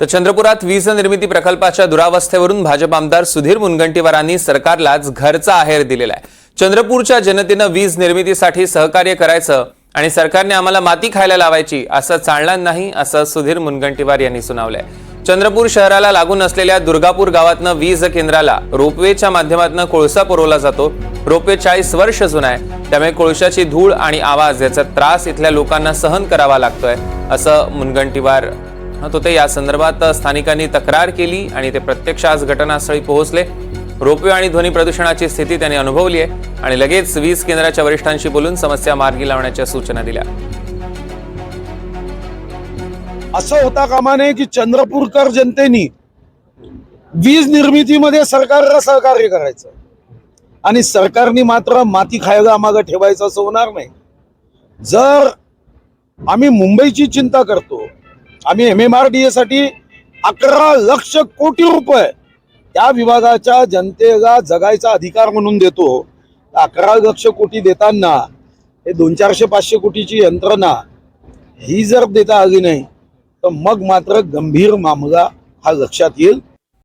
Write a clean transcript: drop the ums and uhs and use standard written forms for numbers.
तर चंद्रपुरात वीज निर्मिती प्रकल्पाच्या दुरावस्थेवरून भाजप आमदार सुधीर मुनगंटीवारांनी सरकारलाच घरचा आहेर दिलेला आहे। चंद्रपूरच्या जनतेनं वीज निर्मितीसाठी सहकार्य करायचं आणि सरकारने आम्हाला माती खायला लावायची असं चालणार नाही असं सुधीर मुनगंटीवार यांनी सुनावलंय। चंद्रपूर शहराला लागून असलेल्या दुर्गापूर गावातनं वीज केंद्राला रोपवेच्या माध्यमातून कोळसा पुरवला जातो। रोपवे 40 वर्ष जुना आहे, त्यामुळे कोळशाची धूळ आणि आवाज याचा त्रास इथल्या लोकांना सहन करावा लागतोय असं मुनगंटीवार होते। या संदर्भात स्थानिकांनी तक्रार केली आणि ते प्रत्यक्ष आज घटनास्थळी पोहोचले। रोपवे आणि ध्वनी प्रदूषणाची स्थिती त्यांनी अनुभवली आहे आणि लगेच वीज केंद्राच्या वरिष्ठांशी बोलून समस्या मार्गी लावण्याच्या सूचना दिल्या। असं होता कामा नये की चंद्रपूरकर जनतेने वीज निर्मितीमध्ये सरकारला सहकार्य करायचं आणि सरकारने मात्र माती खायला मागे ठेवायचं असं होणार नाही। जर आम्ही मुंबईची चिंता करतो, आम्ही MMRDA साठी 11 लाख कोटी रुपये त्या विभागाच्या जनतेला जगायचा अधिकार म्हणून देतो। 11 लाख कोटी देताना हे 200-400-500 कोटीची यंत्रणा ही जर देता आली नाही तर मग मात्र गंभीर मामला हा लक्षात येईल।